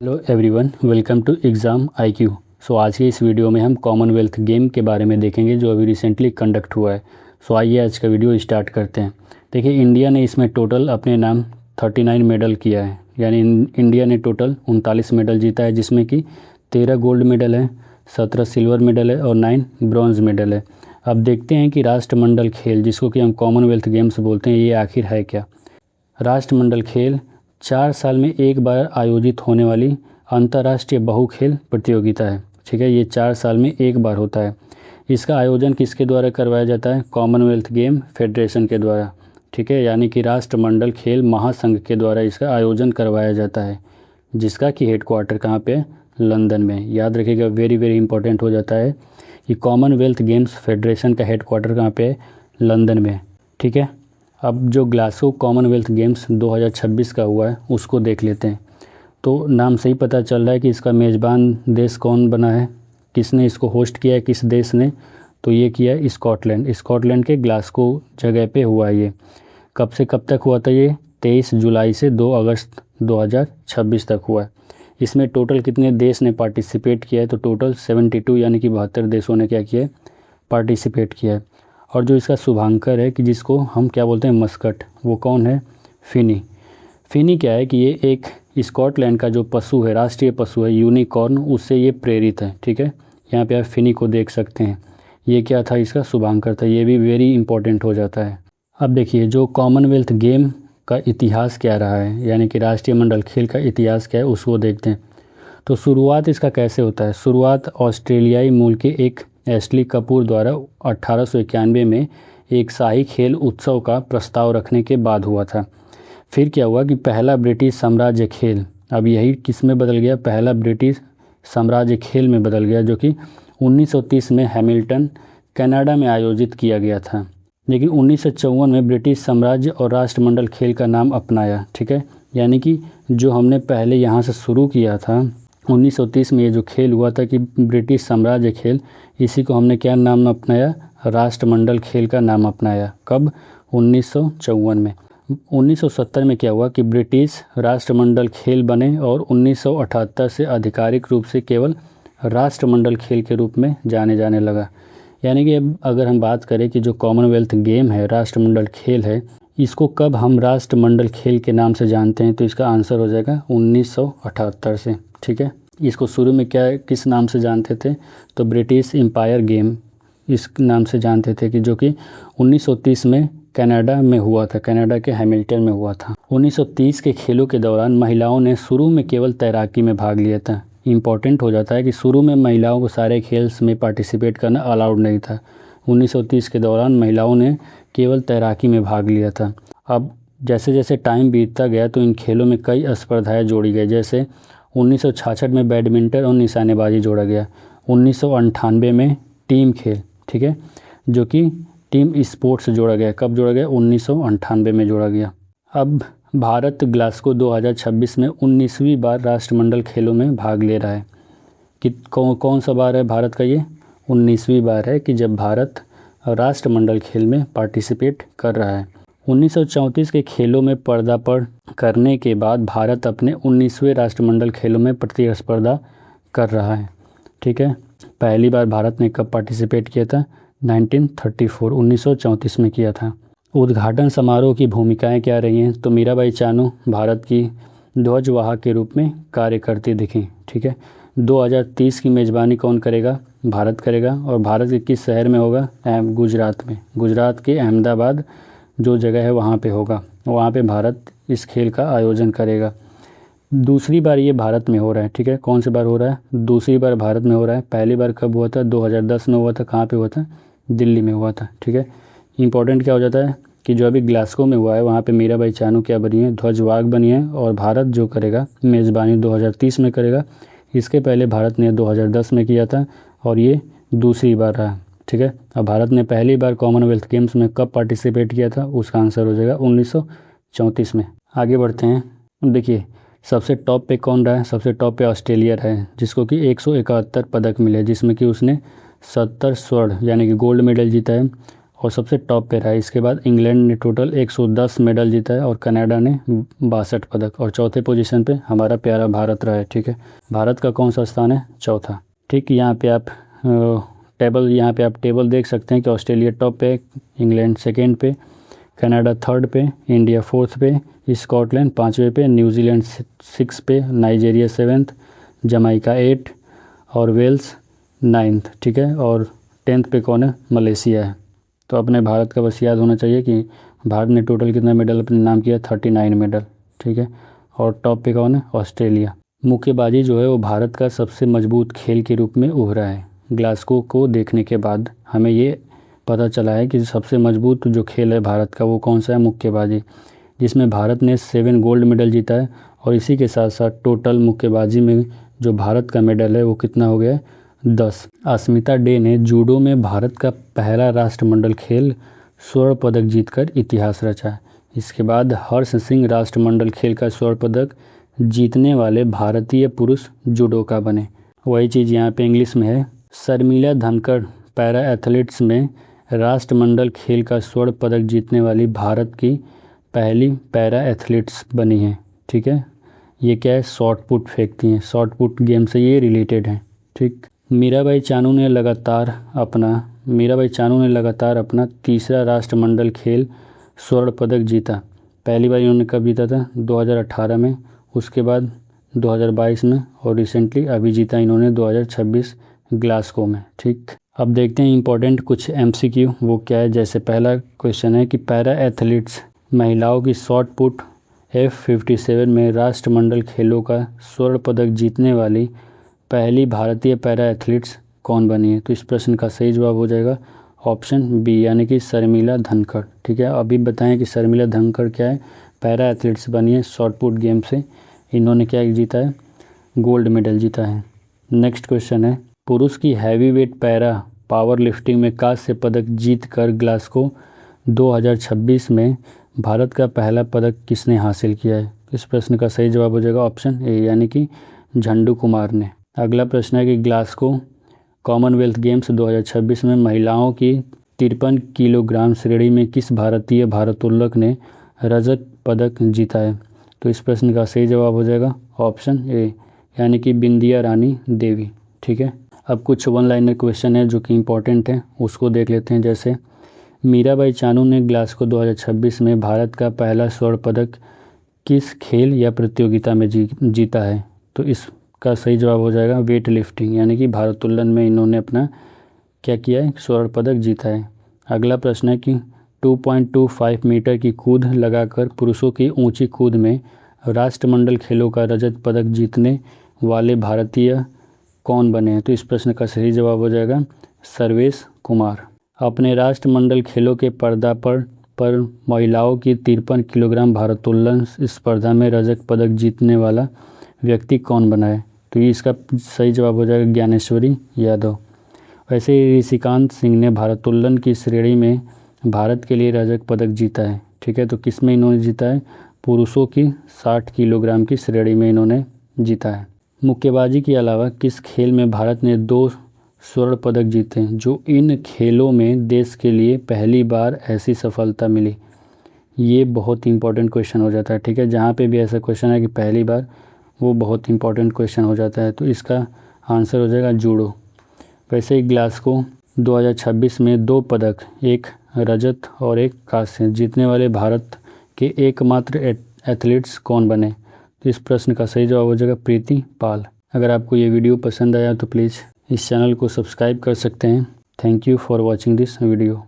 Hello everyone, welcome to exam IQ. आज के इस वीडियो में हम कॉमनवेल्थ गेम के बारे में देखेंगे जो अभी रिसेंटली कंडक्ट हुआ है। आइए आज का वीडियो स्टार्ट करते हैं। देखिए, इंडिया ने इसमें टोटल अपने नाम 39 मेडल किया है, यानी इंडिया ने टोटल 39 मेडल जीता है, जिसमें कि 13 गोल्ड मेडल है, 17 सिल्वर मेडल है और 9 ब्रॉन्ज मेडल है। अब देखते हैं कि राष्ट्रमंडल खेल, जिसको कि हम कॉमनवेल्थ गेम्स बोलते हैं, ये आखिर है क्या। राष्ट्रमंडल खेल 4 साल में एक बार आयोजित होने वाली अंतर्राष्ट्रीय बहुखेल प्रतियोगिता है। ठीक है, ये 4 साल में एक बार होता है। इसका आयोजन किसके द्वारा करवाया जाता है? कॉमनवेल्थ गेम फेडरेशन के द्वारा। ठीक है, यानी कि राष्ट्रमंडल खेल महासंघ के द्वारा इसका आयोजन करवाया जाता है, जिसका कि हेडक्वार्टर कहाँ पे? लंदन में। याद रखिएगा, वेरी वेरी इंपॉर्टेंट हो जाता है कि कॉमनवेल्थ गेम्स फेडरेशन का हेडक्वार्टर कहाँ पे है? लंदन में। ठीक है, अब जो ग्लासगो कॉमनवेल्थ गेम्स 2026 का हुआ है उसको देख लेते हैं। तो नाम से ही पता चल रहा है कि इसका मेज़बान देश कौन बना है, किसने इसको होस्ट किया है, किस देश ने? तो ये किया है स्कॉटलैंड। स्कॉटलैंड के ग्लासगो जगह पे हुआ है ये। कब से कब तक हुआ था ये? 23 जुलाई से 2 अगस्त 2026 तक हुआ है। इसमें टोटल कितने देश ने पार्टिसिपेट किया है? तो टोटल 72 यानी कि 72 देशों ने क्या किया है? पार्टिसिपेट किया है। और जो इसका शुभांकर है, कि जिसको हम क्या बोलते हैं? मस्कट, वो कौन है? फिनी। फिनी क्या है कि ये एक स्कॉटलैंड का जो पशु है, राष्ट्रीय पशु है यूनिकॉर्न, उससे ये प्रेरित है। ठीक है, यहाँ पे आप फिनी को देख सकते हैं। ये क्या था? इसका शुभांकर था। ये भी वेरी इंपॉर्टेंट हो जाता है। अब देखिए, जो कॉमनवेल्थ गेम का इतिहास क्या रहा है, यानी कि राष्ट्रीय मंडल खेल का इतिहास क्या है, उसको देखते हैं। तो शुरुआत इसका कैसे होता है? शुरुआत ऑस्ट्रेलियाई मूल के एक एशली कपूर द्वारा 1891 में एक शाही खेल उत्सव का प्रस्ताव रखने के बाद हुआ था। फिर क्या हुआ कि पहला ब्रिटिश साम्राज्य खेल, अब यही किस में बदल गया? पहला ब्रिटिश साम्राज्य खेल में बदल गया, जो कि 1930 में हैमिल्टन कनाडा में आयोजित किया गया था। लेकिन 1954 में ब्रिटिश साम्राज्य और राष्ट्रमंडल खेल का नाम अपनाया। ठीक है, यानी कि जो हमने पहले यहाँ से शुरू किया था 1930 में, ये जो खेल हुआ था कि ब्रिटिश साम्राज्य खेल, इसी को हमने क्या नाम अपनाया? राष्ट्रमंडल खेल का नाम अपनाया। कब? 1954 में। 1970 में क्या हुआ कि ब्रिटिश राष्ट्रमंडल खेल बने और 1978 से आधिकारिक रूप से केवल राष्ट्रमंडल खेल के रूप में जाने लगा। यानी कि अब अगर हम बात करें कि जो कॉमनवेल्थ गेम है, राष्ट्रमंडल खेल है, इसको कब हम राष्ट्रमंडल खेल के नाम से जानते हैं? तो इसका आंसर हो जाएगा 1978 से। ठीक है, इसको शुरू में क्या किस नाम से जानते थे? तो ब्रिटिश एम्पायर गेम इस नाम से जानते थे, कि जो कि 1930 में कनाडा में हुआ था, कनाडा के हैमिल्टन में हुआ था। 1930 के खेलों के दौरान महिलाओं ने शुरू में केवल तैराकी में भाग लिया था। इम्पॉर्टेंट हो जाता है कि शुरू में महिलाओं को सारे खेल्स में पार्टिसिपेट करना अलाउड नहीं था। 1930 के दौरान महिलाओं ने केवल तैराकी में भाग लिया था। अब जैसे जैसे टाइम बीतता गया तो इन खेलों में कई स्पर्धाएँ जोड़ी गई। जैसे 1966 में बैडमिंटन और निशानेबाजी जोड़ा गया। 1998 में टीम खेल, ठीक है, जो कि टीम स्पोर्ट्स जोड़ा गया। कब जोड़ा गया? 1998 में जोड़ा गया। अब भारत ग्लासगो 2026 में 19वीं बार राष्ट्रमंडल खेलों में भाग ले रहा है। कि कौन सा बार है भारत का? ये 19वीं बार है कि जब भारत राष्ट्रमंडल खेल में पार्टिसिपेट कर रहा है। 1934 के खेलों में पदार्पण करने के बाद भारत अपने 19वें राष्ट्रमंडल खेलों में प्रतिस्पर्धा कर रहा है। ठीक है, पहली बार भारत ने कब पार्टिसिपेट किया था? 1934 में किया था। उद्घाटन समारोह की भूमिकाएं क्या रही हैं? तो मीराबाई चानू भारत की ध्वजवाहक के रूप में कार्य करती दिखी। ठीक है, 2030 की मेज़बानी कौन करेगा? भारत करेगा। और भारत के किस शहर में होगा? गुजरात में। गुजरात के अहमदाबाद जो जगह है वहाँ पे होगा। वहाँ पे भारत इस खेल का आयोजन करेगा। दूसरी बार ये भारत में हो रहा है। ठीक है, कौन सी बार हो रहा है? दूसरी बार भारत में हो रहा है। पहली बार कब हुआ था? 2010 में हुआ था। कहाँ पे हुआ था? दिल्ली में हुआ था। ठीक है, इंपॉर्टेंट क्या हो जाता है कि जो अभी ग्लासगो में हुआ है वहाँ पे मीराबाई चानू क्या बनी है? ध्वजवाहक बनी है। और भारत जो करेगा मेज़बानी 2030 में करेगा। इसके पहले भारत ने 2010 में किया था और ये दूसरी बार रहा। ठीक है, अब भारत ने पहली बार कॉमनवेल्थ गेम्स में कब पार्टिसिपेट किया था? उसका आंसर हो जाएगा 1934 में। आगे बढ़ते हैं। देखिए, सबसे टॉप पे कौन रहा है? सबसे टॉप पे ऑस्ट्रेलिया रहा है, जिसको कि 171 पदक मिले, जिसमें कि उसने 70 स्वर्ण यानी कि गोल्ड मेडल जीता है और सबसे टॉप पे रहा है। इसके बाद इंग्लैंड ने टोटल 110 मेडल जीता है और कनाडा ने 62 पदक, और चौथे पोजीशन पे हमारा प्यारा भारत रहा है। ठीक है, भारत का कौन सा स्थान है? चौथा। ठीक, यहाँ पे आप टेबल देख सकते हैं कि ऑस्ट्रेलिया टॉप पे, इंग्लैंड सेकेंड पे, कनाडा थर्ड पे, इंडिया फोर्थ पे, स्कॉटलैंड पाँचवें पे, न्यूजीलैंड सिक्स पे, नाइजीरिया सेवेंथ, जमाइका 8 और वेल्स 9th। ठीक है, और 10th पे कौन है? मलेशिया है। तो अपने भारत का बस याद होना चाहिए कि भारत ने टोटल कितना मेडल अपने नाम किया? 39 मेडल। ठीक है, और टॉप पे कौन है? ऑस्ट्रेलिया। मुक्केबाजी जो है वो भारत का सबसे मजबूत खेल के रूप में उभरा है। ग्लासगो को देखने के बाद हमें ये पता चला है कि सबसे मजबूत जो खेल है भारत का वो कौन सा है? मुक्केबाजी, जिसमें भारत ने 7 गोल्ड मेडल जीता है। और इसी के साथ साथ टोटल मुक्केबाजी में जो भारत का मेडल है वो कितना हो गया है? 10। अस्मिता डे ने जूडो में भारत का पहला राष्ट्रमंडल खेल स्वर्ण पदक जीतकर इतिहास रचा है। इसके बाद हर्ष सिंह राष्ट्रमंडल खेल का स्वर्ण पदक जीतने वाले भारतीय पुरुष जूडोका बने। वही चीज़ यहाँ पे इंग्लिश में है। शर्मिला धनखड़ पैरा एथलीट्स में राष्ट्रमंडल खेल का स्वर्ण पदक जीतने वाली भारत की पहली पैरा एथलीट्स बनी हैं। ठीक है, ये क्या है? शॉर्ट पुट फेंकती हैं, शॉर्ट पुट गेम से ये रिलेटेड है। ठीक, मीराबाई चानू ने लगातार अपना तीसरा राष्ट्रमंडल खेल स्वर्ण पदक जीता। पहली बार इन्होंने कब जीता था? 2018 में, उसके बाद 2022 में, और रिसेंटली अभी जीता इन्होंने 2026 ग्लासगो में। ठीक, अब देखते हैं इंपॉर्टेंट कुछ MCQ वो क्या है। जैसे पहला क्वेश्चन है कि पैरा एथलीट्स महिलाओं की शॉट पुट F57 में राष्ट्रमंडल खेलों का स्वर्ण पदक जीतने वाली पहली भारतीय पैरा एथलीट्स कौन बनी है? तो इस प्रश्न का सही जवाब हो जाएगा ऑप्शन बी, यानी कि शर्मिला धनखड़। ठीक है, अभी बताएं कि शर्मिला धनखड़ क्या है? पैरा एथलीट्स बनी है शॉट पुट गेम से। इन्होंने क्या जीता है? गोल्ड मेडल जीता है। नेक्स्ट क्वेश्चन है, पुरुष की हैवीवेट पैरा पावर लिफ्टिंग में कांस्य पदक जीतकर ग्लासगो 2026 में भारत का पहला पदक किसने हासिल किया है? इस प्रश्न का सही जवाब हो जाएगा ऑप्शन ए, यानी कि झंडू कुमार ने। अगला प्रश्न है कि ग्लासगो कॉमनवेल्थ गेम्स 2026 में महिलाओं की 53 किलोग्राम श्रेणी में किस भारतीय भारोत्तोलक ने रजत पदक जीता है? तो इस प्रश्न का सही जवाब हो जाएगा ऑप्शन ए, यानी कि बिंदिया रानी देवी। ठीक है, अब कुछ वन लाइनर क्वेश्चन है जो कि इम्पोर्टेंट है, उसको देख लेते हैं। जैसे मीराबाई चानू ने ग्लासगो 2026 में भारत का पहला स्वर्ण पदक किस खेल या प्रतियोगिता में जीता है? तो इसका सही जवाब हो जाएगा वेट लिफ्टिंग, यानी कि भारोत्तोलन में इन्होंने अपना क्या किया है? स्वर्ण पदक जीता है। अगला प्रश्न है कि 2.25 मीटर की कूद लगाकर पुरुषों की ऊंची कूद में राष्ट्रमंडल खेलों का रजत पदक जीतने वाले भारतीय कौन बने हैं? तो इस प्रश्न का सही जवाब हो जाएगा सर्वेश कुमार। अपने राष्ट्रमंडल खेलों के पर महिलाओं की 53 किलोग्राम भारोत्तोलन स्पर्धा में रजत पदक जीतने वाला व्यक्ति कौन बना है? तो ये इसका सही जवाब हो जाएगा ज्ञानेश्वरी यादव। वैसे ही ऋषिकांत सिंह ने भारोत्तोलन की श्रेणी में भारत के लिए रजत पदक जीता है। ठीक है, तो किस में इन्होंने जीता है? पुरुषों की 60 किलोग्राम की श्रेणी में इन्होंने जीता है। मुक्केबाजी के अलावा किस खेल में भारत ने 2 स्वर्ण पदक जीते हैं? जो इन खेलों में देश के लिए पहली बार ऐसी सफलता मिली। ये बहुत इंपॉर्टेंट क्वेश्चन हो जाता है। ठीक है, जहाँ पे भी ऐसा क्वेश्चन है कि पहली बार, वो बहुत इंपॉर्टेंट क्वेश्चन हो जाता है। तो इसका आंसर हो जाएगा जूडो। वैसे ही ग्लासगो 2026 में 2 पदक, एक रजत और एक कांस्य जीतने वाले भारत के एकमात्र एथलीट्स कौन बने? तो इस प्रश्न का सही जवाब हो जाएगा प्रीति पाल। अगर आपको ये वीडियो पसंद आया तो प्लीज़ इस चैनल को सब्सक्राइब कर सकते हैं। Thank you for watching this video.